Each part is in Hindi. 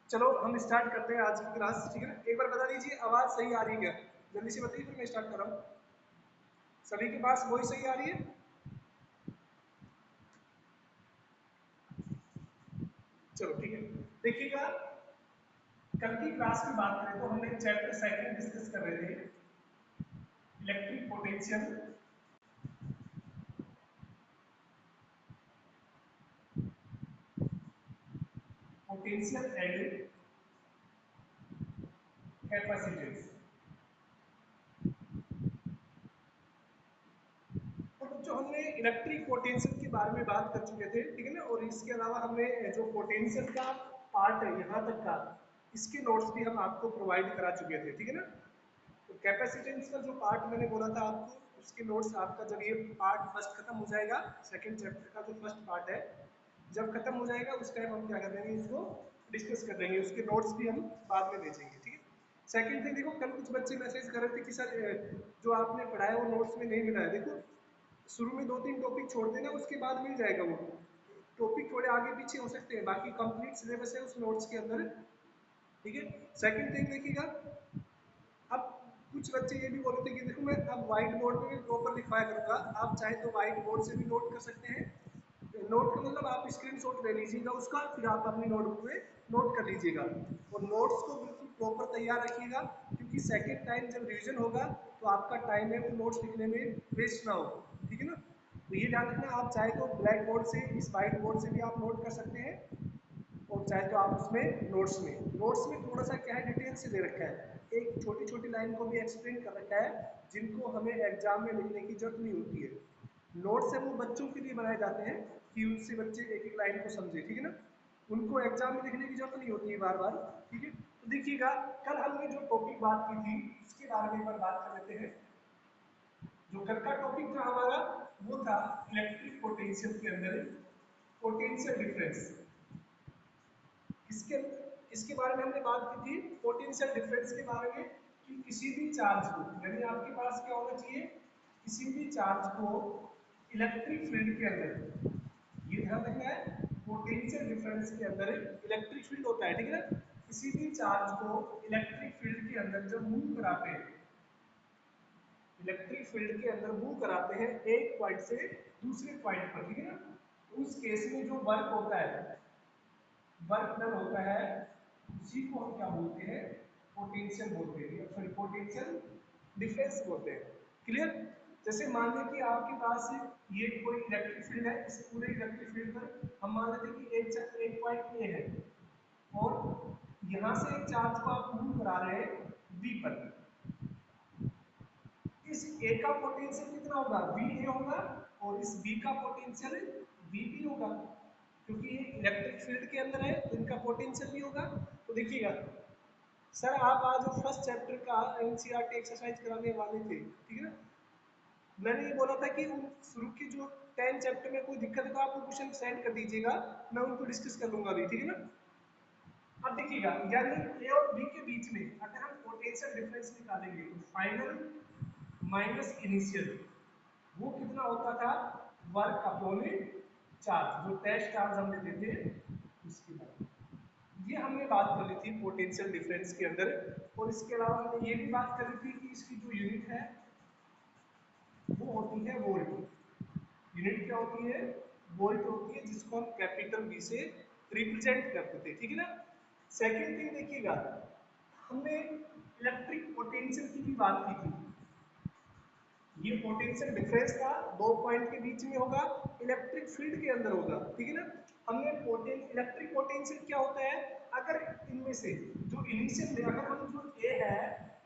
चलो हम स्टार्ट करते हैं आज की क्लास, ठीक है ना। एक बार बता दीजिए आवाज सही आ रही है क्या? जल्दी से बताइए, फिर मैं स्टार्ट कर रहा हूँ। सभी के पास वही सही आ रही है? चलो ठीक है। देखिएगा, कल की क्लास की बात करें तो हमने चैप्टर सेकंड डिस्कस कर रहे थे, electric potential. Potential and capacitance. तो जो हमने इलेक्ट्रिक पोटेंशियल के बारे में बात कर चुके थे, ठीक है ना। और इसके अलावा हमने जो पोटेंशियल का पार्ट है यहाँ तक का, इसके नोट्स भी हम आपको प्रोवाइड करा चुके थे, ठीक है ना। तो कैपेसिटेंस का जो पार्ट मैंने बोला था आपको, उसके नोट्स आपका जब ये पार्ट फर्स्ट खत्म हो जाएगा, सेकंड चैप्टर का जो फर्स्ट पार्ट है, जब खत्म हो जाएगा उस टाइम हम क्या कर देंगे, इसको डिस्कस कर देंगे, उसके नोट्स भी हम बाद में भेजेंगे, ठीक है। सेकंड थिंग देखो, कल कुछ बच्चे मैसेज कर रहे थे कि सर जो आपने पढ़ाया वो नोट्स में नहीं मिला है। देखो, शुरू में 2-3 टॉपिक छोड़ देना, उसके बाद मिल जाएगा वो। टॉपिक थोड़े आगे पीछे हो सकते हैं, बाकी कंप्लीट सिलेबस है उस नोट्स के अंदर, ठीक है। सेकंड थिंग देखिएगा, अब कुछ बच्चे ये भी बोल रहे थे कि देखो मैं अब व्हाइट बोर्ड में भी प्रॉपर लिखवाया करूंगा, आप चाहे तो व्हाइट बोर्ड से भी नोट कर सकते हैं। नोट का मतलब आप स्क्रीनशॉट ले लीजिएगा उसका, फिर आप अपनी नोटबुक में नोट कर लीजिएगा। और नोट्स को बिल्कुल प्रॉपर तैयार रखिएगा, क्योंकि सेकंड टाइम जब रिवीजन होगा तो आपका टाइम है वो नोट्स लिखने में वेस्ट ना हो, ठीक है ना। तो ये ध्यान रखना, आप चाहे तो ब्लैक बोर्ड से, इस व्हाइट बोर्ड से भी आप नोट कर सकते हैं, और चाहे तो आप उसमें नोट्स में थोड़ा सा क्या है, डिटेल से दे रखा है, एक छोटी छोटी लाइन को भी एक्सप्लेन कर रखा है, जिनको हमें एग्जाम में लिखने की जरूरत नहीं होती है। नोट्स है वो बच्चों के लिए बनाए जाते हैं कि उनसे बच्चे एक एक लाइन को समझे, ठीक है ना। उनको एग्जाम में लिखने की जरूरत नहीं होती है बार बार, ठीक है। तो देखिएगा, कल हमने जो टॉपिक बात की थी उसके बारे में एक बार बात कर लेते हैं। जो कल का टॉपिक था हमारा, वो था इलेक्ट्रिक पोटेंशियल के अंदर पोटेंशियल डिफरेंस। इसके इसके बारे में हमने बात की थी, पोटेंशियल डिफरेंस के बारे में, कि किसी भी चार्ज को, यानी आपके पास क्या होना चाहिए, किसी भी चार्ज को इलेक्ट्रिक फील्ड के अंदर, ये ध्यान रखना है, पोटेंशियल डिफरेंस के अंदर इलेक्ट्रिक फील्ड होता है, ठीक है ना। किसी भी चार्ज को इलेक्ट्रिक फील्ड के अंदर जब मूव कराते हैं, इलेक्ट्रिक फील्ड के अंदर मूव कराते हैं एक पॉइंट से दूसरे पॉइंट पर, ठीक है ना। तो उस केस में जो वर्क होता है, वर्क डन होता है, उसी को हम क्या बोलते हैं, पोटेंशियल बोलते हैं, सॉरी पोटेंशियल डिफरेंस बोलते हैं। क्लियर? जैसे मान लें कि आपके पास ये कोई इलेक्ट्रिक फील्ड है, इस पूरे इलेक्ट्रिक फील्ड पर हम मान लेते हैं कि एक पॉइंट ए है, और यहां से एक चार्ज को आप मूव करा रहे हैं बी पर। इस ए का पोटेंशियल कितना होगा, वी ए होगा, और इस बी का पोटेंशियल वी बी होगा, क्योंकि ये इलेक्ट्रिक फील्ड के अंदर है तो इनका पोटेंशियल भी होगा। तो देखिएगा, सर आप आज फर्स्ट चैप्टर का एनसीईआरटी एक्सरसाइज कराने वाले थे, ठीक है ना। मैंने ये बोला था कि उन शुरू की जो 10 चैप्टर में कोई दिक्कत है तो आप क्वेश्चन सेंड कर दीजिएगा, मैं उनको डिस्कस कर लूंगा अभी, ठीक है ना। अब देखिएगा, यानी ए और बी के बीच में अगर हम पोटेंशियल डिफरेंस निकालेंगे तो फाइनल माइनस इनिशियल, वो कितना होता था, वर्क अपॉन चार्ज, जो टेस्ट चार्ज हमने देते उसके बाद। ये हमने बात कर ली थी पोटेंशियल डिफरेंस के अंदर। और इसके अलावा हमने ये भी बात कर ली थी कि इसकी जो यूनिट है वो होती है वोल्ट। यूनिट क्या होती है, वोल्ट होती है, जिसको हम कैपिटल वी से रिप्रेजेंट करते थे, ठीक है ना। सेकेंड थिंग देखिएगा, हमने इलेक्ट्रिक पोटेंशियल की भी बात की थी। ये पोटेंशियल डिफरेंस था, दो पॉइंट के बीच में होगा, इलेक्ट्रिक फील्ड के अंदर होगा, ठीक है ना। हमने इलेक्ट्रिक पोटेंशियल क्या होता है, अगर इनमें से जो इनिशियल में, अगर हम जो ए है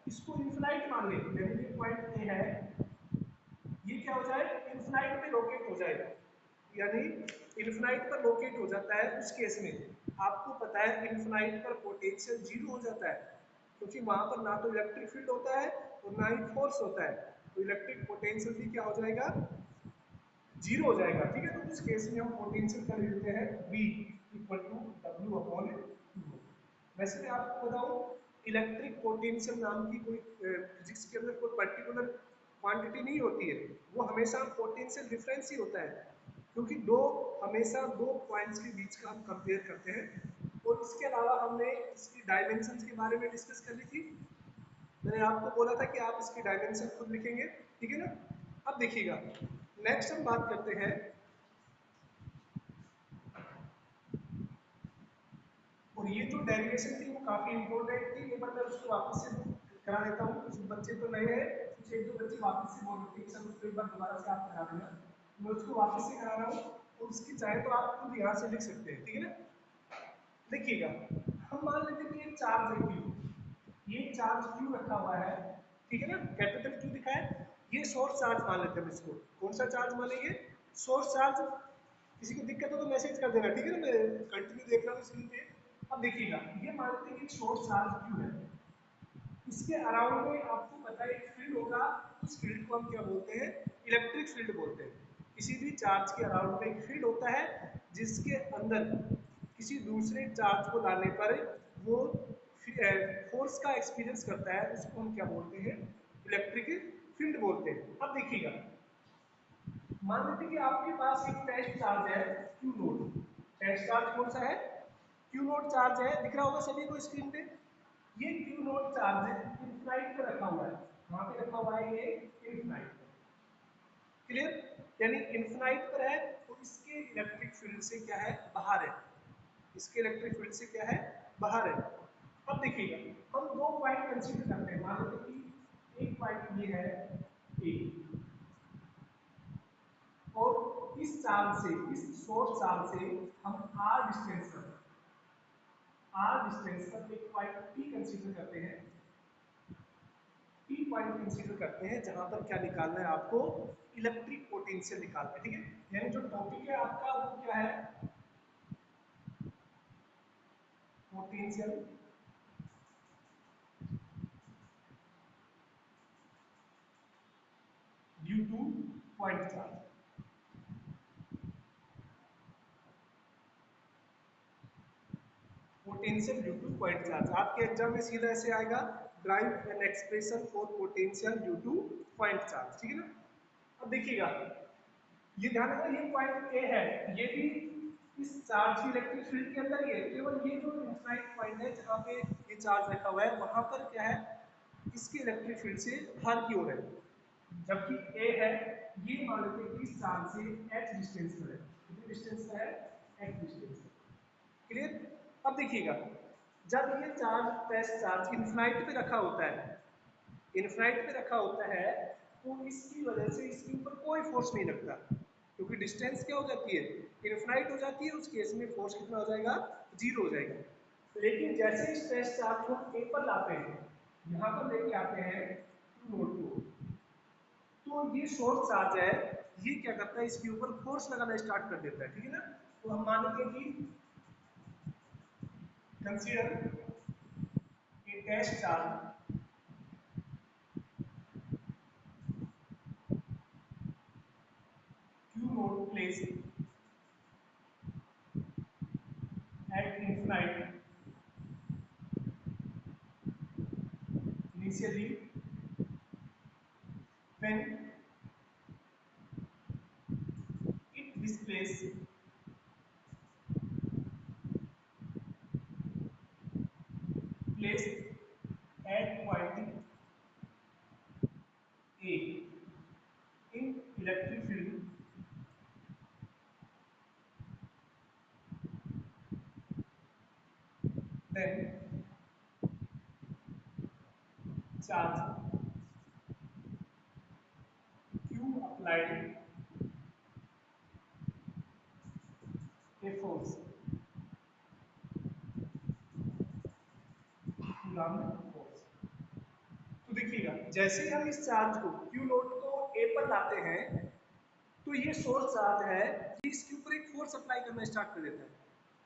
इसको इन्फिनाइट मान लें, यानी ये पॉइंट ए है, ये क्या हो जाए, इन्फिनाइट पे लोकेट हो जाएगा, यानी इन्फिनाइट पर लोकेट हो जाता है। उस केस में आपको पता है इन्फिनाइट पर पोटेंशियल जीरो हो जाता है, क्योंकि वहां पर ना तो इलेक्ट्रिक फील्ड होता है और ना ही फोर्स होता है, तो इलेक्ट्रिक पोटेंशियल भी क्या हो जाएगा, जीरो हो जाएगा, ठीक है। तो उस केस में हम पोटेंशियल का लिख देते हैं V equal to W upon two. वैसे मैं आपको बताऊं, इलेक्ट्रिक पोटेंशियल नाम की कोई फिजिक्स के अंदर कोई पर्टिकुलर क्वांटिटी नहीं होती है, वो हमेशा पोटेंशियल डिफरेंस ही होता है, क्योंकि हमेशा दो पॉइंट्स के बीच का हम कंपेयर करते हैं। और इसके अलावा हमने इसकी डायमेंशंस के बारे में डिस्कस कर ली थी। मैंने आपको बोला था कि आप इसकी डायमेंशन खुद लिखेंगे, ठीक है ना। अब देखिएगा, नेक्स्ट हम बात करते हैं, और ये जो डेरिवेशन थी वो काफी इंपॉर्टेंट थी। एक बार मैं उसको वापस से करा देता हूँ, कुछ बच्चे तो नए हैं, कुछ एक दो बच्चे वापस से बोल रहे थे सर उसको एक बार दोबारा से आप करा देना। मैं उसको वापस से करा रहा हूँ, और उसकी चाहे तो आप खुद यहाँ से लिख सकते हैं, ठीक है ना। देखिएगा, हम मान लेते हैं कि एक चार्ज है क्यू, ये चार्ज क्यू रखा हुआ है, ठीक है ना, कैपिटल क्यू दिखा है। ये सोर्स चार्ज मान लेते हैं हम इसको। कौन सा चार्ज मानेंगे? Source charge. किसी को दिक्कत हो तो मैसेज कर देना, ठीक है ना, मैं कंटिन्यू देख रहा हूँ स्क्रीन पे। अब देखिएगा, ये मान लेते हैं कि सोर्स चार्ज क्यू है, इसके अराउंड में आपको पता है एक फील्ड होगा, उस फील्ड को हम क्या बोलते हैं? इलेक्ट्रिक फील्ड बोलते हैं। किसी भी चार्ज के अराउंड में एक फील्ड होता है जिसके अंदर किसी दूसरे चार्ज को लाने पर वो फोर्स का एक्सपीरियंस करता है, उसको हम क्या बोलते हैं? इलेक्ट्रिक फील्ड बोलते हैं। अब देखिएगा, मान लीजिए कि आपके पास एक टेस्ट चार्ज है क्यू नोट। टेस्ट चार्ज कौन सा है? क्यू नोट चार्ज है, दिख रहा होगा सभी को स्क्रीन पे। ये क्यू नोट चार्ज इनफाइनाइट पे रखा हुआ है। कहाँ पे रखा हुआ है? ये इनफाइनाइट। क्लियर? यानी इनफाइनाइट पर है, तो इसके इलेक्ट्रिक फील्ड से क्या है? बाहर है। इसके इलेक्ट्रिक फील्ड से क्या है? बाहर है। अब देखिएगा, हम दो पॉइंट कंसीडर करते हैं। मान लो कि एक पॉइंट ये है ए, और इस चार्ज से, इस सोर्स चार्ज से हम आर डिस्टेंस पर, आर डिस्टेंस पर एक पॉइंट पी कंसीडर करते हैं। पी पॉइंट कंसीडर करते हैं जहां पर क्या निकालना है आपको? इलेक्ट्रिक पोटेंशियल निकालना है, ठीक है। यानी जो टॉपिक है आपका वो क्या है? Potential due two point charge. Potential due two point charge आपके एग्जाम में सीधा ऐसे आएगा, drive an expression for potential due two point charge, ठीक है ना। अब देखिएगा, ये ध्यान रखना, ये पॉइंट ए है, ये भी इस चार्ज की इलेक्ट्रिक फील्ड के अंदर ही है। केवल ये जो इनफाइनाइट पॉइंट है जहाँ पे ये चार्ज रखा हुआ है, वहां पर क्या है? इसकी इलेक्ट्रिक फील्ड से बाहर की ओर है। जबकि ए है, ये मान लेते हैं कि इस चार्ज से h डिस्टेंस पर है। कितनी डिस्टेंस पर है? h डिस्टेंस पर। क्लियर? अब देखिएगा, जब ये चार्ज, टेस्ट चार्ज इनफाइनाइट पे रखा होता है, इनफाइनाइट पे रखा होता है, तो इसकी वजह से इसके ऊपर कोई फोर्स नहीं लगता, क्योंकि डिस्टेंस क्या हो जाती है? इनफाइनाइट हो जाती है। उस केस में फोर्स कितना हो जाएगा? जीरो हो जाएगा। लेकिन जैसे इस टेस्ट चार्ज को ए पर लाते हैं, यहाँ पर लेके आते हैं टू नोड को, तो ये सोर्स चार्ज है, ये क्या करता है? इसके ऊपर फोर्स लगाना स्टार्ट कर देता है, ठीक है ना। तो हम मानेंगे कि consider a test charge Q node placed at infinite initially when it displays placed at point A in electric field, then charge Q applied a force Coulomb force। तो देखिएगा, जैसे ही हम इस चार्ज को Q नोट को A पर लाते हैं, तो ये सोर्स चार्ज है, इसके ऊपर एक फोर्स अप्लाई करना स्टार्ट कर देता है।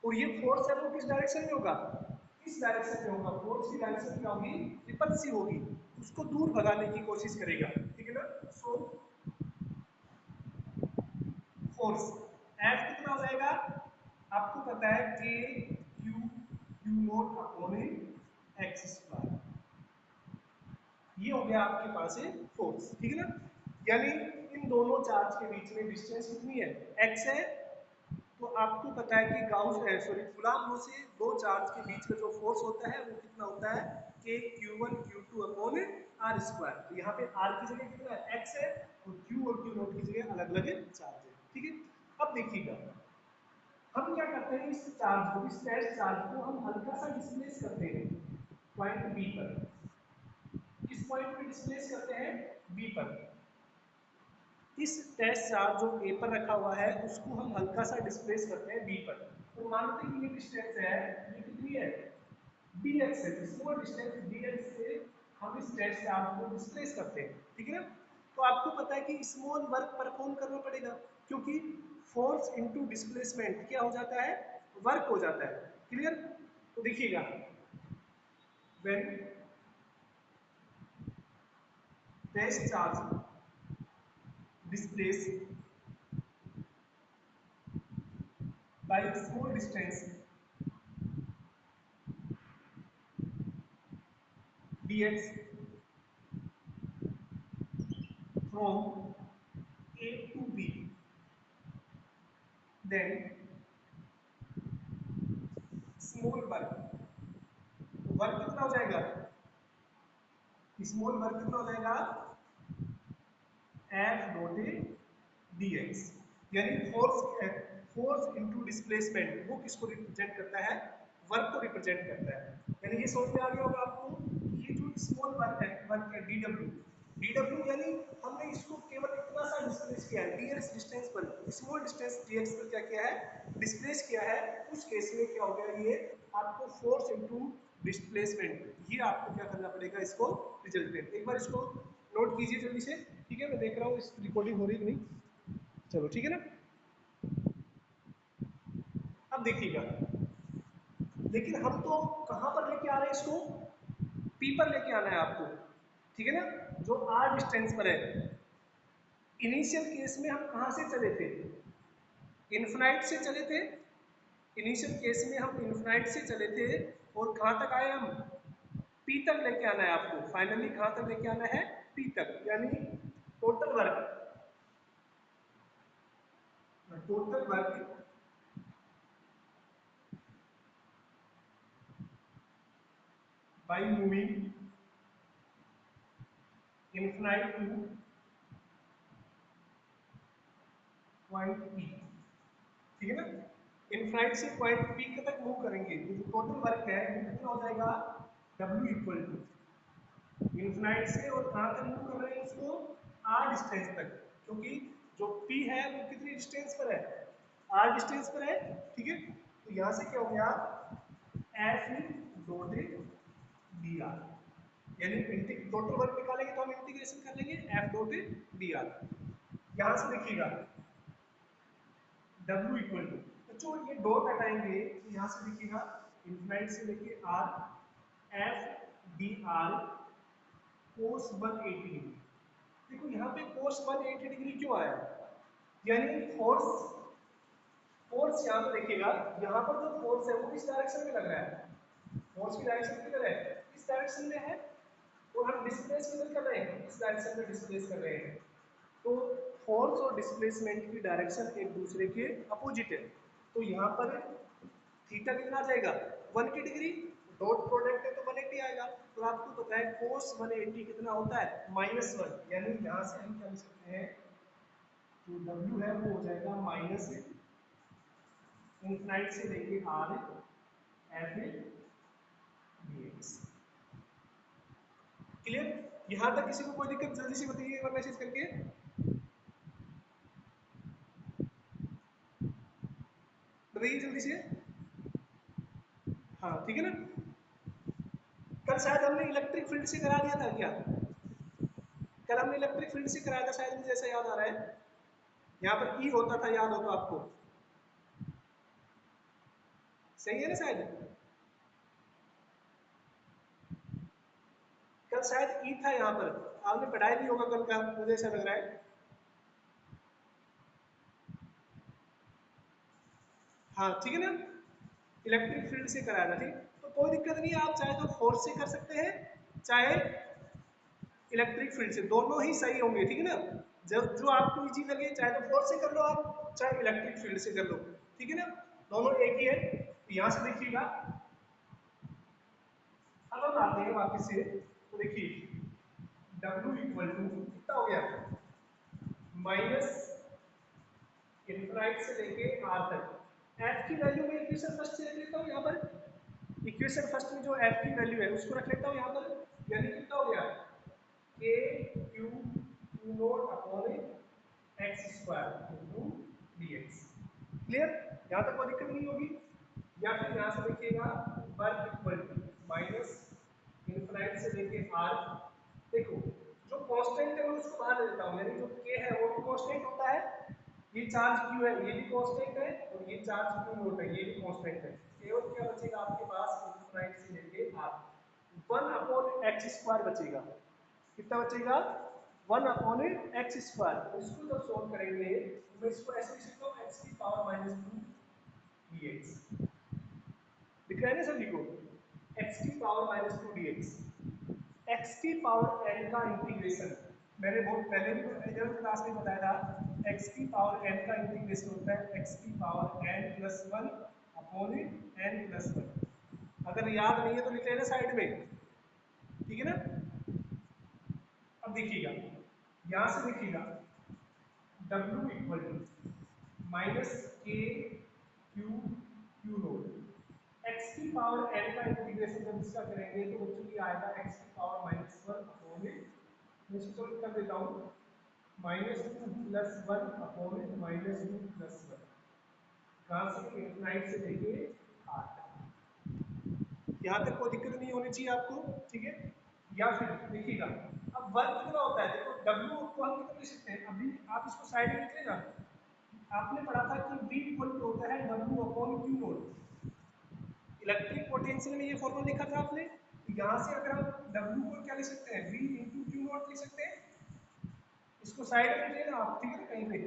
और ये फोर्स है वो किस डायरेक्शन में होगा? इस डायरेक्शन में होगा। फोर्स की डायरेक्शन क्या होगी? रिपल्सिव होगी, उसको दूर भगाने की कोशिश करेगा, ठीक है ना। सो फोर्स एफ कितना हो जाएगा? आपको पता है कि Q Q naught upon x square, ये हो गया आपके पास है फोर्स, ठीक है ना। यानी इन दोनों चार्ज के बीच में डिस्टेंस कितनी है? x है। तो आपको पता है कि गाउस गुलाम लो से दो चार्ज के बीच का जो फोर्स होता है वो कितना होता है k q1 q2 upon r square. तो यहाँ पे r की जगह कितना है x है और q और q नोट की जगह अलग अलग चार्ज है। ठीक है, अब देखिएगा हम क्या करते हैं, इस चार्ज को, इस टेस्ट चार्ज को हम हल्का सा डिस्प्लेस करते हैं पॉइंट बी पर। किस पॉइंट पे डिस्प्लेस करते हैं, बी पर। इस टेस्ट चार्ज जो ए पर रखा हुआ है उसको हम हल्का सा डिस्प्लेस करते हैं बी पर। तो मानते हैं कि ये डिस्टेंस है, ये कितनी है, dx है। स्मॉल डिस्टेंस dx से हम इस टेस्ट चार्ज को डिस्प्लेस करते हैं। ठीक है ना, तो आपको पता है कि स्मॉल वर्क परफॉर्म करना पड़ेगा क्योंकि फोर्स इनटू डिस्प्लेसमेंट क्या हो जाता है, वर्क हो जाता है। क्लियर, तो देखिएगा when test charge displace by a small distance dx from A to B, then small work, work कितना हो जाएगा, स्मॉल वर्क कितना हो जाएगा, F डॉट dx। यानी फोर्स इनटू डिस्प्लेसमेंट वो किसको रिप्रेजेंट करता है, वर्क को रिप्रेजेंट करता है। यानी ये समझ में आ गया होगा आपको, ये जो स्मॉल वर्क है dw, dw यानी हमने इसको केवल इतना सा डिस्प्लेस किया है dx डिस्टेंस पर, स्मॉल डिस्टेंस dx पर क्या किया है, डिस्प्लेस किया है। उस केस में क्या हो गया, ये आपको फोर्स इनटू डिस्प्लेसमेंट, ये आपको क्या करना पड़ेगा, इसको रिजल्टेंट। एक बार इसको नोट कीजिए जल्दी से। ठीक है, मैं देख रहा हूँ इस रिकॉर्डिंग हो रही कि नहीं, चलो ठीक है ना। अब देखिएगा, लेकिन हम तो कहां पर लेके आ रहे हैं इसको, पी पर लेके आना है आपको। ठीक है ना, जो आर डिस्टेंस पर है। इनिशियल केस में हम कहां से चले थे, इन्फिनाइट से चले थे। इनिशियल केस में हम इन्फिनाइट से चले थे और कहां तक आए हम, पी तक लेके आना है आपको। फाइनली कहां तक लेके आना है, पी तक। यानी total work by moving infinite two point P. ठीक है ना, इनफाइनाइट से पॉइंट पी तक मूव करेंगे तो जो टोटल वर्क है वो कितना हो जाएगा, W इक्वल टू इनफाइनाइट से और कहां तक मूव कर रहे हैं उसको, R डिस्टेंस तक। क्योंकि जो P है वो कितनी डिस्टेंस पर है, R डिस्टेंस पर है। ठीक है, तो यहां से क्या हो गया, F डॉट डी आर। यानी टोटल वर्क निकालेंगे तो हम इंटीग्रेशन कर लेंगे F डॉट डी आर। यहां से देखिएगा W इक्वल टू, बच्चों ये डॉट हटाएंगे तो यहाँ से देखिएगा इनफिनाइट से लेके R, F डी आर कोस 180 डिग्री। देखो यहाँ पे कोस 180 डिग्री क्यों आया, यानी फोर्स, फोर्स यहाँ पे देखिएगा, यहाँ पर जो फोर्स है वो किस डायरेक्शन में लग रहा है, फोर्स की डायरेक्शन किधर है, इस डायरेक्शन में है। और हम डिस्प्लेस किधर कर रहे हैं, इस डायरेक्शन में डिस्प्लेस कर रहे हैं। तो फोर्स और डिस्प्लेसमेंट की डायरेक्शन एक दूसरे के अपोजिट है। तो यहाँ पर थीटा कितना आ जाएगा, 180 डिग्री, डॉट प्रोडक्ट है तो 180 आएगा। तो आपको पता है कोस 180 कितना होता है, -1। यानी यहाँ से हम क्या लिख सकते हैं, जो W है वो हो जाएगा माइनस इनफिनाइट से लेके R F dx। क्लियर, यहाँ तक किसी को कोई दिक्कत जल्दी से बताइए एक बार मैसेज करके। बताइए जल्दी से। हाँ ठीक है ना, कल शायद हमने इलेक्ट्रिक फील्ड से करा दिया था क्या, कल हमने इलेक्ट्रिक फील्ड से कराया था शायद, मुझे ऐसा याद आ रहा है। यहाँ पर ई होता था, याद हो तो आपको, सही है ना शायद, कल शायद ई था यहाँ पर, आपने पढ़ाई भी होगा कल का, मुझे ऐसा लग रहा है। हाँ ठीक है ना, इलेक्ट्रिक फील्ड से कराया था। ठीक, तो कोई दिक्कत नहीं है, आप चाहे तो फोर्स से कर सकते हैं चाहे इलेक्ट्रिक फील्ड से, दोनों ही सही होंगे। ठीक है ना, जब जो आपको इजी लगे, चाहे तो फोर्स से कर लो आप, चाहे इलेक्ट्रिक फील्ड से कर लो। ठीक है ना, दोनों एक ही है। तो यहाँ से देखिएगा, अब हम आते हैं वापस से, तो देखिए W इक्वल टू कितना हो गया, माइनस इनफाइनाइट से लेके R तक। F की वैल्यू में इक्वेशन फर्स्ट से रख लेता हूँ यहाँ पर, इक्वेशन फर्स्ट में जो F की वैल्यू है उसको रख लेता हूँ यहाँ पर, यानी कितना हो गया, K Q Q naught upon x square into dx। Clear, यहाँ तक कोई दिक्कत नहीं होगी। या फिर यहाँ से देखिएगा work equal to minus infinite से लेके R। देखो जो कांस्टेंट है मैं उसको बाहर ले लेता हूँ, यानी जो K है वो भी कांस्टेंट होता है, ये चार्ज Q है ये भी कांस्टेंट है, और ये चार्ज Q नोट है ये भी कांस्टेंट है। केवल क्या बचेगा आपके पास, इनफाइनाइट से लेके R, 1 अपॉन एक्स स्क्वायर बचेगा। कितना बचेगा, 1 अपॉन एक्स स्क्वायर। इसको जब सोल्व करेंगे तो मैं इसको ऐसे लिख सकता हूँ, एक्स की पावर माइनस 2 dx। दिख रहा है ना सभी को, x की पावर माइनस 2 dx। x की पावर n का इंटीग्रेशन, मैंने बहुत पहले भी इलेवंथ क्लास में बताया था, x की पावर n का इंटीग्रेशन होता है x की power n plus 1 upon n plus 1। अगर याद नहीं है तो लिख लेना साइड में, ठीक है ना। अब देखिएगा, यहां से देखिएगा W equal to minus K Q Q note, x की पावर n का इंटीग्रेशन जब इसका करेंगे तो बच्चों की आएगा एक्स की पावर माइनस 1 अपॉन, मैं इसको सॉल्व कर देता हूँ, minus 2 plus 1 upon minus 2 plus 1। कहाँ से, इनफाइनाइट से लेके R तक। यहाँ तक कोई दिक्कत नहीं होनी चाहिए आपको, ठीक है। या फिर देखिएगा, अब वर्क कितना होता है, देखो W को हम कितना लिख सकते हैं, अभी आप इसको साइड में लिख लेना। आपने पढ़ा था कि V इक्वल टू होता है W upon Q note. Electric potential में ये फॉर्मूला लिखा था आपने, तो यहाँ से अगर हम W को क्या लिख सकते हैं, V इंटू Q नोट लिख सकते हैं। इसको साइड में लेना आप, ठीक है ना, कहीं पे।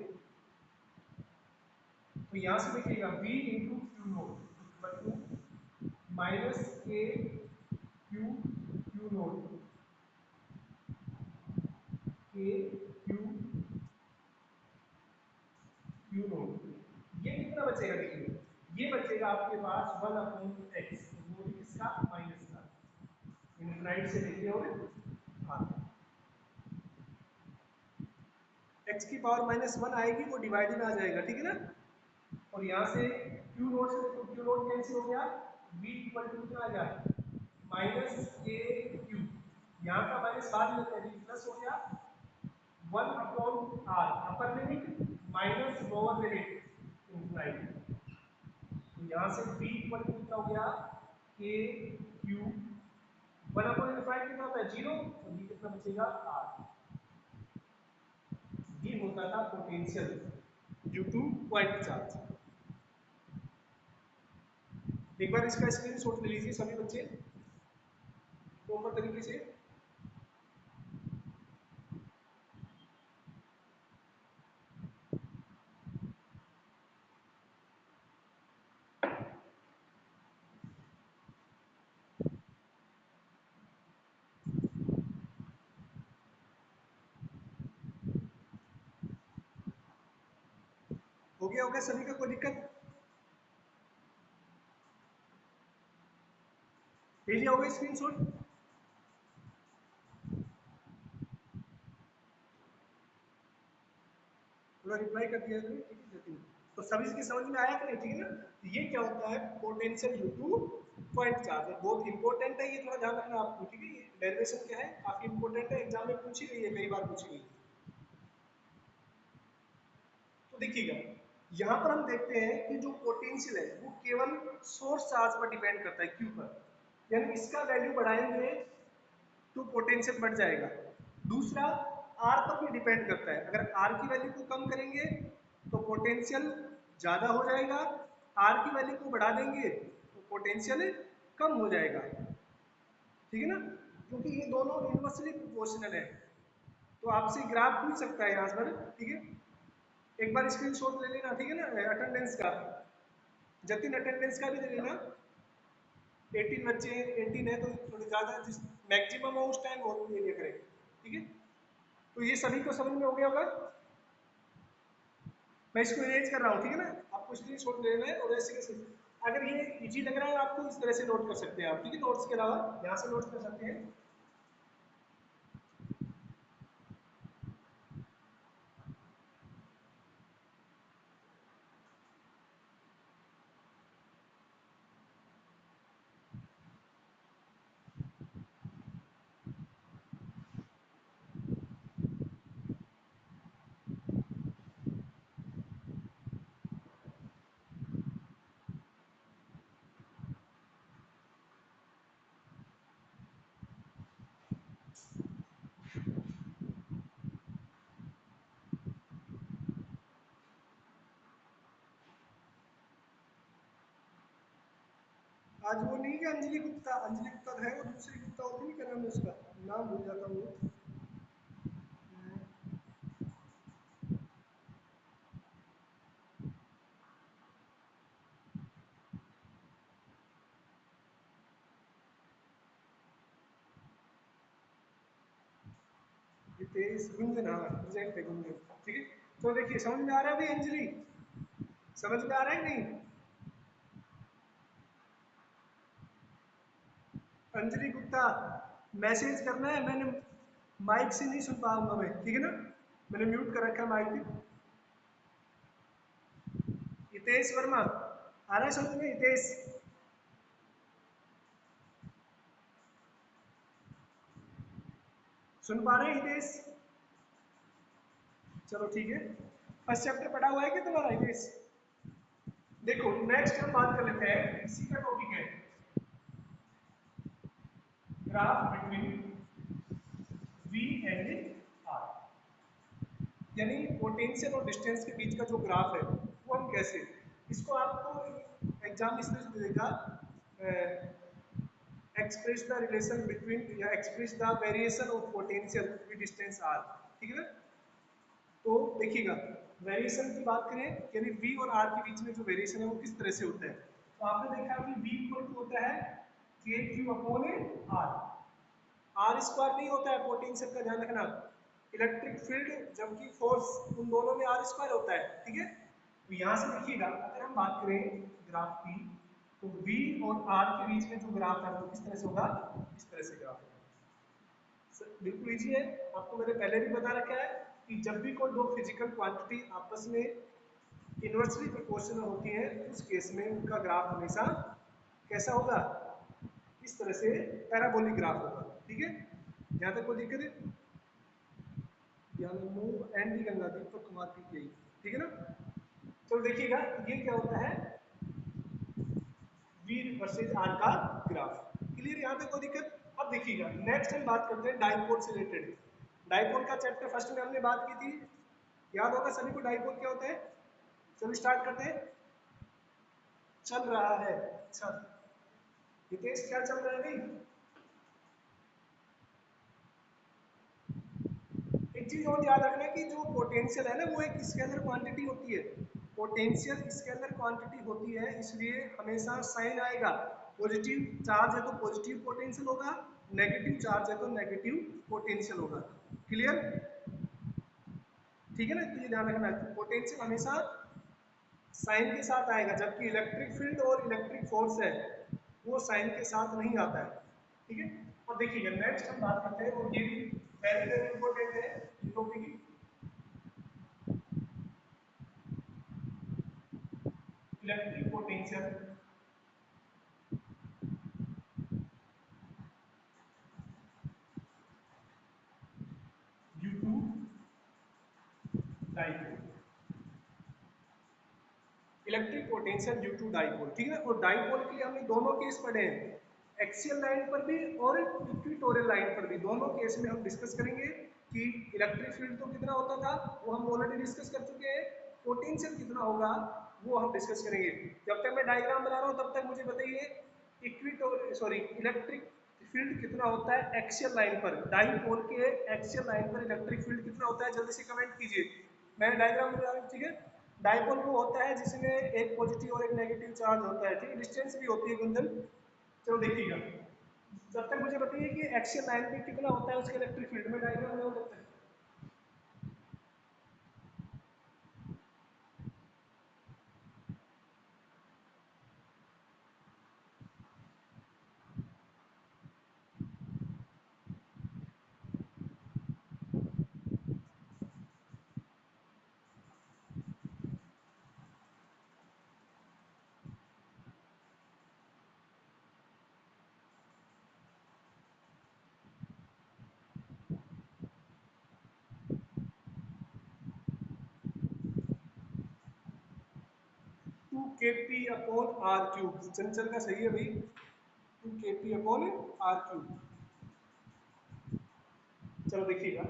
तो यहाँ से देखिएगा V into Q naught equal to minus K Q Q naught, K Q Q naught. ये कितना बचेगा, देखिए ये बचेगा आपके पास 1 अपॉन एक्स, वो भी किसका, माइनस का, इनफाइनाइट से लेके और R। एक्स की पावर माइनस 1 आएगी, वो डिवाइड में आ जाएगा, ठीक है ना। और यहाँ से क्यू नोट से देखो, क्यू नोट कैंसिल हो गया, v इक्वल टू कितना आ गया, माइनस के क्यू, यहाँ का माइनस बाद लेते हैं, प्लस हो गया 1 upon R, upper limit minus lower limit infinite. तो यहाँ से v इक्वल टू कितना हो गया, के क्यू, 1 अपॉन इनफाइनाइट कितना होता है 0, तो v कितना बचेगा R। ये होता था potential due two point charge. एक बार इसका स्क्रीनशॉट ले लीजिए सभी बच्चे प्रॉपर तरीके से। हो गया सभी का, कोई दिक्कत, ले लिया होगा स्क्रीनशॉट। थोड़ा रिप्लाई कर दिया करें, ठीक है जतिन। तो सभी की समझ में आया करें, ठीक है ना। तो ये क्या होता है, potential due two point charge, बहुत इंपॉर्टेंट है, ये थोड़ा ध्यान रखना आपको, ठीक है। ये डेरिवेशन क्या है, काफी इंपॉर्टेंट है, एग्जाम में पूछी गई है, कई बार पूछी गई है। तो देखिएगा, यहाँ पर हम देखते हैं कि जो पोटेंशियल है वो केवल सोर्स चार्ज पर डिपेंड करता है, क्यू पर, यानी इसका वैल्यू बढ़ाएंगे तो पोटेंशियल बढ़ जाएगा। दूसरा, आर पर भी डिपेंड करता है, अगर आर की वैल्यू को कम करेंगे तो पोटेंशियल ज़्यादा हो जाएगा, आर की वैल्यू को बढ़ा देंगे तो पोटेंशियल कम हो जाएगा, ठीक है ना, क्योंकि ये दोनों इनवर्सली प्रोपोर्शनल है। तो आपसे ग्राफ पूछ सकता है यहाँ पर, ठीक है। एक बार स्क्रीनशॉट ले लेना, ठीक है ना, अटेंडेंस का, जतिन अटेंडेंस का भी ले लेना। 18 बच्चे हैं, 18 है तो थोड़ी ज़्यादा जिस मैक्सिमम हो उस टाइम वो ले लिया करें, ठीक है। तो ये सभी को समझ में हो गया होगा। मैं इसको इरेज कर रहा हूँ, ठीक है ना, आपको स्क्रीन शॉट लेना है और ऐसे कैसे, अगर ये इजी लग रहा है आपको इस तरह से नोट कर सकते हैं आप, ठीक है, नोट्स के अलावा यहाँ से नोट कर सकते हैं। आज वो नहीं है अंजलि गुप्ता, अंजलि गुप्ता है वो, दूसरी गुप्ता होती नहीं, क्या नाम है उसका, नाम भूल जाता हूँ वो। हितेश गुंजन, हाँ प्रेजेंट है गुंजन, ठीक है। तो देखिए समझ में आ रहा है भाई अंजलि, समझ में आ रहा है कि नहीं? अंजलि गुप्ता मैसेज करना है, मैंने माइक से नहीं सुन पाऊंगा मैं, ठीक है ना, मैंने म्यूट कर रखा है माइक। हितेश वर्मा आ रहा है समझ में, हितेश सुन पा रहे हैं हितेश? चलो ठीक है, फर्स्ट चैप्टर पढ़ा हुआ है क्या तुम्हारा हितेश? देखो नेक्स्ट हम बात कर लेते हैं, इसी का टॉपिक है graph between V and R, यानी पोटेंशियल और डिस्टेंस के बीच का जो ग्राफ है वो हम कैसे, इसको आपको एग्जाम इस तरह से दे देगा, एक्सप्रेस द रिलेशन बिटवीन या express the variation of potential with distance R, ठीक है ना। तो देखिएगा वेरिएशन की बात करें, यानी v और r के बीच में जो वेरिएशन है वो किस तरह से होता है, तो आपने देखा कि v इक्वल टू होता है K Q upon R, R square नहीं होता है पोटेंशियल का, ध्यान रखना, इलेक्ट्रिक फील्ड जबकि फोर्स उन दोनों में आर स्क्वायर होता है, ठीक है। तो यहाँ से देखिएगा अगर हम बात करें ग्राफ की, तो v और r के बीच में जो ग्राफ है वो किस तरह से होगा, इस तरह से ग्राफ होगा। बिल्कुल इजी है, आपको मैंने पहले भी बता रखा है कि जब भी कोई दो फिजिकल क्वांटिटी आपस में इन्वर्सली प्रोपोर्शनल होती है उस केस में उनका ग्राफ हमेशा कैसा होगा, इस तरह से पैराबोलिक ग्राफ होगा, ठीक है। यहाँ तक कोई दिक्कत है? एंड गंगा दीपक कुमार की यही, ठीक है ना। तो देखिएगा ये क्या होता है, v वर्सेज r का ग्राफ, क्लियर यहाँ पे कोई दिक्कत? अब देखिएगा नेक्स्ट हम बात करते हैं डाइपोल से रिलेटेड, डाइपोल का चैप्टर फर्स्ट में हमने बात की थी, याद होगा सभी को डाइपोल क्या होता है, चलो स्टार्ट करते हैं। चल रहा है, अच्छा हितेश क्या चल रहा है भाई? एक चीज और याद रखना कि जो पोटेंशियल है ना वो एक स्केलर क्वांटिटी होती है, पोटेंशियल स्केलर क्वांटिटी होती है, इसलिए हमेशा साइन आएगा, पॉजिटिव चार्ज है तो पॉजिटिव पोटेंशियल होगा, नेगेटिव चार्ज है तो नेगेटिव पोटेंशियल होगा, क्लियर, ठीक है ना। तो ये ध्यान रखना है पोटेंशियल हमेशा साइन के साथ आएगा, जबकि इलेक्ट्रिक फील्ड और इलेक्ट्रिक फोर्स है वो साइन के साथ नहीं आता है, ठीक है। और देखिएगा नेक्स्ट हम बात करते हैं, और ये भी वेरी वेरी इंपॉर्टेंट है ये topic, electric potential due to dipole, electric potential due to dipole, ठीक है। और डाइपोल के लिए हमने दोनों केस पढ़े हैं, एक्सियल लाइन पर भी और इक्वेटोरियल लाइन पर भी, दोनों केस में हम डिस्कस करेंगे कि इलेक्ट्रिक फील्ड तो कितना होता था वो हम ऑलरेडी डिस्कस कर चुके हैं, पोटेंशियल कितना होगा वो हम डिस्कस करेंगे। जब तक मैं डायग्राम बना रहा हूँ तब तक मुझे बताइए इक्वेटोरियल सॉरी इलेक्ट्रिक फील्ड कितना होता है एक्सियल लाइन पर, डाइपोल के एक्सियल लाइन पर इलेक्ट्रिक फील्ड कितना होता है, जल्दी से कमेंट कीजिए, मैं डायग्राम बना रहा हूँ, ठीक है। डाइपोल वो होता है जिसमें एक पॉजिटिव और एक नेगेटिव चार्ज होता है, ठीक है, डिस्टेंस भी होती है गुंजन। चलो देखिएगा जब तक मुझे बताइए कि एक्सियल लाइन पे कितना होता है उसके इलेक्ट्रिक फील्ड में, डायग्राम बनाओ तब तक। के पी अपॉन आर क्यूब, चंचल का सही है भाई, 2 kp अपॉन आर क्यूब। चलो देखिएगा,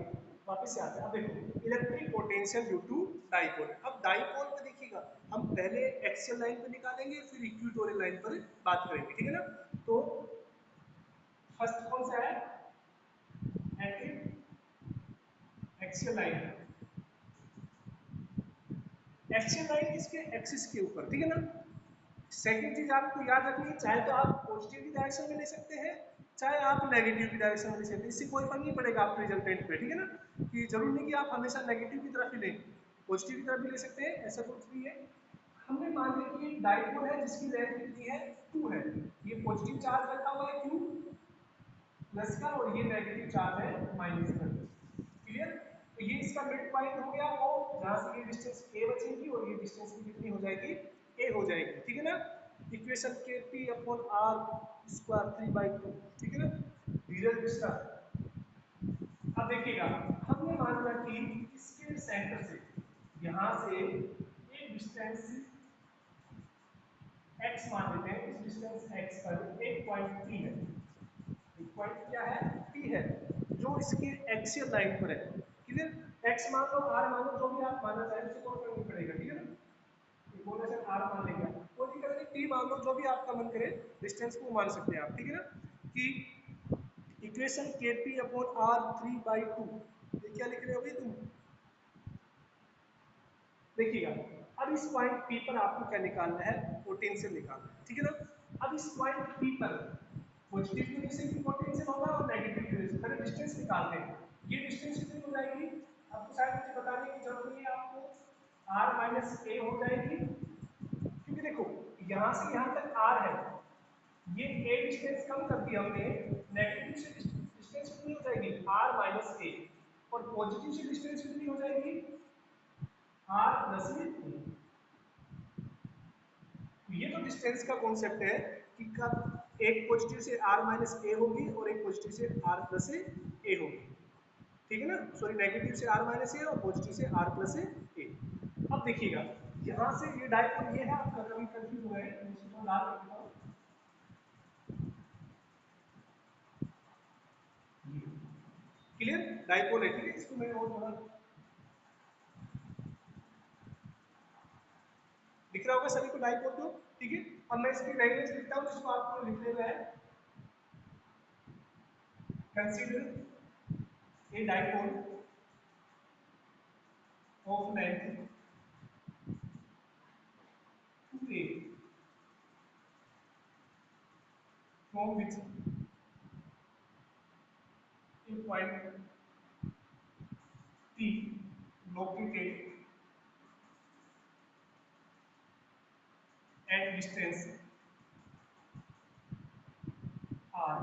वापस से आते हैं। अब देखो electric potential due to dipole. अब डाइपोल पे देखिएगा, हम पहले एक्सियल लाइन पे निकालेंगे, फिर इक्वेटोरियल लाइन पर बात करेंगे, ठीक है ना। तो फर्स्ट कौन सा है, एक्सियल लाइन, एक्सियल लाइन इसके एक्सिस के ऊपर, ठीक है ना। सेकंड चीज आपको याद रखनी है, चाहे तो आप पॉजिटिव की डायरेक्शन में ले सकते हैं, चाहे आप नेगेटिव की डायरेक्शन में ले सकते हैं, इससे कोई फर्क नहीं पड़ेगा आपके रिजल्टेंट पे, ठीक है ना। कि जरूरी नहीं कि आप हमेशा नेगेटिव की तरफ ही लें, पॉजिटिव की तरफ भी ले सकते हैं, ऐसा कुछ भी है। हमने मान लिया कि एक डाइपोल है जिसकी लेंथ कितनी है, 2 है, ये पॉजिटिव चार्ज रखा हुआ है Q प्लस का, और ये नेगेटिव चार्ज है माइनस का, क्लियर। तो ये इसका मिड पॉइंट हो गया, वो जहां से ये डिस्टेंस a बचेगी और ये डिस्टेंस भी कितनी हो जाएगी, a हो जाएगी, ठीक है ना। इक्वेशन के पी अपॉन आर स्क्वायर 3/2, ठीक है ना, रिजल्ट इसका। अब देखिएगा, हमने माना कि इसके सेंटर से यहां से एक डिस्टेंस x मान लेते हैं, इस डिस्टेंस x पर एक पॉइंट p है, एक पॉइंट क्या है, p है, जो इसके एक्सियल लाइन पर है, क्लियर। x मान लो, r मान लो, जो भी आप मानना चाहें उससे कोई फर्क नहीं पड़ेगा, ठीक है ना। इक्वेशन r मान लेंगे, कोई दिक्कत नहीं, p मान लो, जो भी आपका मन करे डिस्टेंस को मान सकते हैं आप, ठीक है ना। कि इक्वेशन kp अपॉन r 3/2, ये क्या लिख रहे हो भाई तुम, देखिएगा। अब इस पॉइंट P पर आपको क्या निकालना है, पोटेंशियल निकालना है, ठीक है ना। अब इस पॉइंट P पर पॉजिटिव की वजह से भी पोटेंशियल होगा और नेगेटिव की वजह से, पहले डिस्टेंस निकालते हैं। ये डिस्टेंस कितनी हो जाएगी, आपको शायद मुझे बताने की जरूरत नहीं है, आपको r माइनस a हो जाएगी, क्योंकि देखो यहाँ से यहाँ तक r है, ये a डिस्टेंस कम कर दिया हमने, नेगेटिव से डिस्टेंस कितनी हो जाएगी, r माइनस a, और पॉजिटिव से डिस्टेंस कितनी हो जाएगी, r प्लस a। ये तो डिस्टेंस का कॉन्सेप्ट है कि कब एक पॉजिटिव से r माइनस ए होगी और एक पॉजिटिव से r प्लस ए होगी, ठीक है ना। सॉरी, नेगेटिव से r माइनस ए और पॉजिटिव से r प्लस ए। अब देखिएगा, यहां से ये डायपोल ये है, आपका कभी कंफ्यूज हो गए, इसको लाल कर देता हूं, क्लियर, डायपोल है, ठीक है। इसको मैं और थोड़ा दिख रहा होगा सभी को डायपोल तो, ठीक है। अब मैं इसकी लैंग्वेज लिखता हूं, जिसको आपको लिखने में है, consider a dipole of length 2a from which a point P located at distance r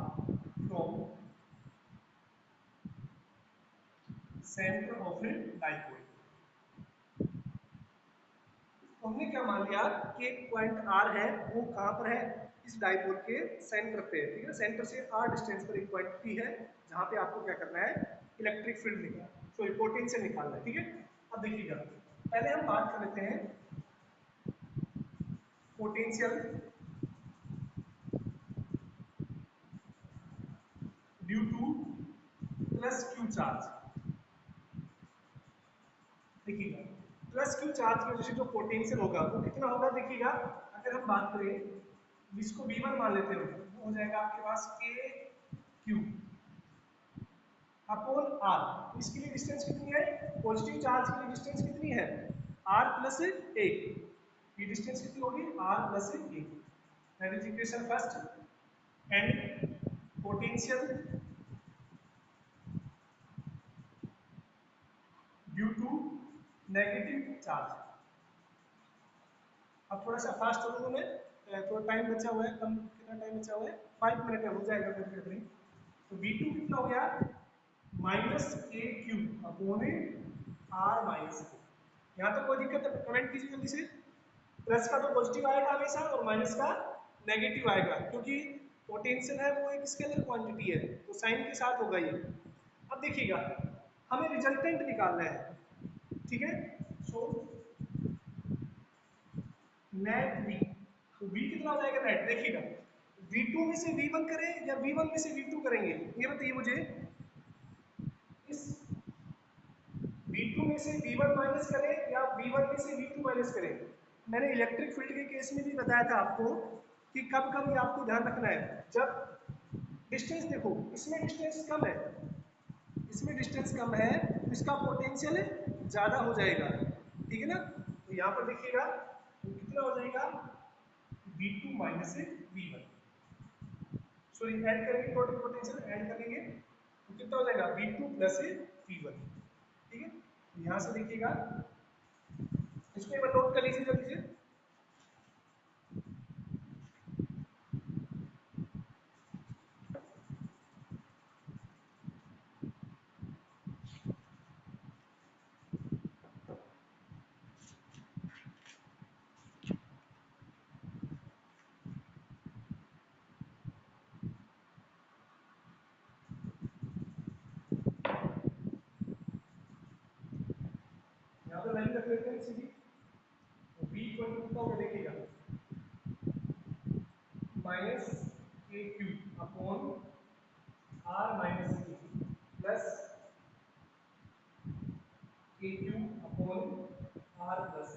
from center of a dipole। तो हमने क्या मान लिया कि एक पॉइंट r है, वो कहां पर है, इस डाइपोल के सेंटर पे है, ठीक है। सेंटर से r डिस्टेंस पर एक पॉइंट P है, जहां पे आपको क्या करना है, इलेक्ट्रिक फील्ड निकालना, सॉरी पोटेंशियल निकालना है, ठीक है। अब देखिएगा, पहले हम बात कर लेते हैं potential due two plus Q charge. देखिएगा, प्लस क्यू चार्ज की वजह से जो पोटेंशियल होगा वो कितना होगा, देखिएगा। अगर हम बात करें, इसको V1 मान लेते हो, वो हो जाएगा आपके पास के क्यू अपॉन आर। इसके लिए डिस्टेंस कितनी है, पॉजिटिव चार्ज के लिए डिस्टेंस कितनी है, आर प्लस ए, ये डिस्टेंस कितनी होगी, R plus A. That is equation first. And potential due to negative charge. अब थोड़ा सा फास्ट हो रहा हूँ मैं, थोड़ा टाइम बचा हुआ है, कम कितना टाइम बचा हुआ है, 5 मिनट में हो जाएगा फिर। तो V2 कितना हो गया, minus A Q upon R minus A. यहाँ तो कोई दिक्कत है, कमेंट कीजिए जल्दी से। प्लस का तो पॉजिटिव आएगा हमेशा और माइनस का नेगेटिव आएगा, क्योंकि पोटेंशियल है वो एक स्केलर क्वांटिटी है, तो साइन के साथ होगा ये। अब देखिएगा, हमें रिजल्टेंट निकालना है, ठीक है। सो नेट वी, तो वी कितना हो जाएगा नेट, देखिएगा V2 में से V1 करें या V1 में से V2 करेंगे, ये बताइए मुझे। इस V2 में से V1 माइनस करें या V1 में से V2 माइनस करें। मैंने इलेक्ट्रिक फील्ड के केस में भी बताया था आपको कि कब कब ये आपको ध्यान रखना है, जब डिस्टेंस देखो इसमें डिस्टेंस कम है, इसमें डिस्टेंस कम है तो इसका पोटेंशियल ज्यादा हो जाएगा, ठीक है ना। तो यहाँ पर देखिएगा तो कितना हो जाएगा V2 minus V1, sorry add करेंगे टोटल पोटेंशियल ऐड करेंगे तो कितना हो जाएगा V2 प्लस V1, ठीक है। तो यहाँ से देखिएगा इसको एक बार नोट कर लीजिए जल्दी से। यहाँ पर वैल्यू रख लेते हैं सीधी, तो V इक्वल टू कितना होगा देखिएगा minus A Q upon R minus A plus A Q upon R plus,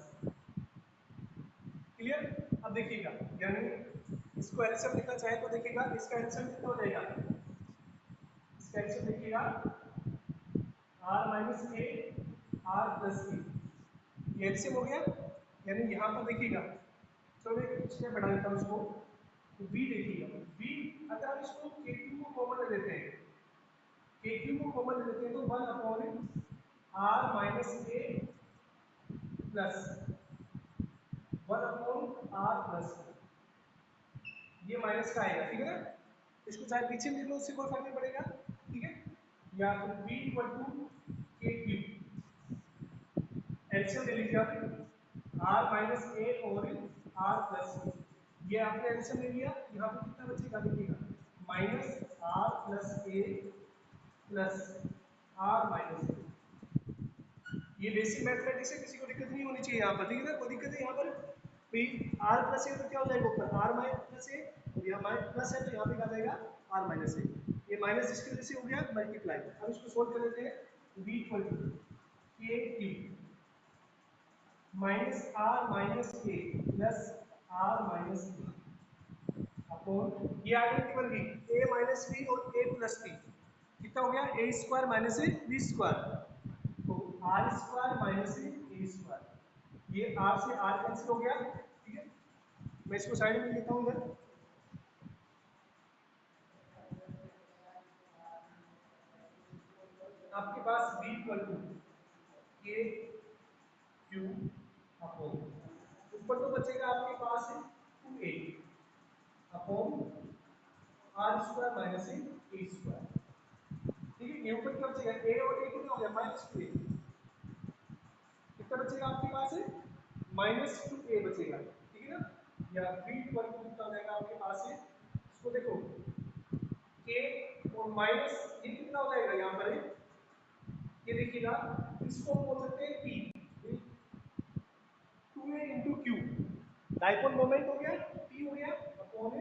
clear. अब देखिएगा यानी इसको एलसीएम लिखना चाहे तो देखिएगा इसका एलसीएम कितना हो जाएगा, इसका एलसीएम देखिएगा R minus A R plus A, ये एलसीएम हो गया। यानी यहाँ पर देखिएगा चलो एक स्टेप बढ़ा देता हूँ इसको, तो v देखिएगा v अगर हम इसको k2 को कॉमन ले लेते हैं, k2 को कॉमन ले लेते हैं तो 1 upon R minus A plus 1 upon R plus, ये माइनस का आएगा, ठीक है ना। इसको चाहे पीछे लिख लो उससे कोई फर्क नहीं पड़ेगा, ठीक है। या तो v equal to K Q, LCM ले लीजिए आप आर माइनस ए और आर प्लस, ये आपने एलसीएम ले लिया, यहाँ पे कितना बचेगा देखिएगा minus R plus A plus R minus A, ये बेसिक मैथमेटिक्स है, किसी को दिक्कत नहीं होनी चाहिए यहाँ पर, ठीक है ना। कोई दिक्कत है यहाँ पर भी, आर प्लस ए तो क्या हो जाएगा ऊपर आर माइनस ए और यहाँ माइनस प्लस है तो यहाँ पे क्या जाएगा आर माइनस ए, ये माइनस इसकी वजह से हो गया मल्टीप्लाई। अब इसको सोल्व कर लेते हैं, v equal to K Q minus R minus A plus R minus A upon ये आइडेंटिटी बन गई a माइनस बी और a प्लस बी, कितना हो गया a square minus B square, तो R square minus A square, ये आर से आर कैंसिल हो गया, ठीक है। मैं इसको साइड में लिखता हूँ इधर, आपके पास v equal to K Q upon ऊपर तो बचेगा आपके पास 2a upon R square minus A square, ठीक है। ये ऊपर क्या बचेगा a और a कितना हो गया माइनस 2a, कितना बचेगा आपके पास माइनस 2a बचेगा, ठीक है ना। या v इक्वल टू कितना हो जाएगा आपके पास है, इसको देखो k और माइनस ये कितना हो जाएगा यहाँ पर ये देखिएगा, इसको बोल सकते हैं p, 2a into Q, dipole moment हो गया p हो गया upon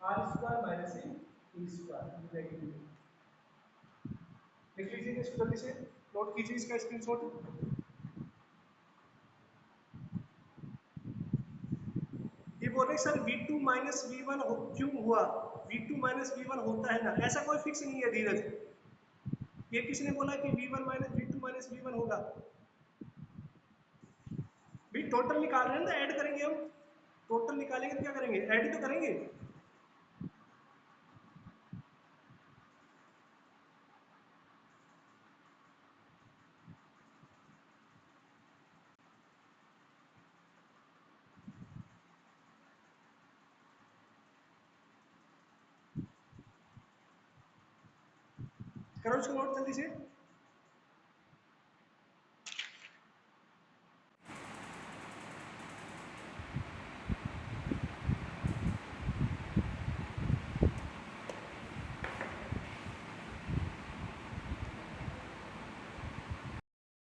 R square minus A square, लिख लीजिए इसको जल्दी से, नोट कीजिए इसका स्क्रीनशॉट। ये बोल रहे सर V2 माइनस V1 क्यों हुआ, V2 माइनस V1 होता है ना, ऐसा कोई फिक्स नहीं है धीरज, ये किसने बोला कि V1 minus V2 minus V1 होगा, भी टोटल निकाल रहे हैं ना, ऐड करेंगे हम, टोटल निकालेंगे तो क्या करेंगे ऐड ही तो करेंगे। करो इसको नोट जल्दी से।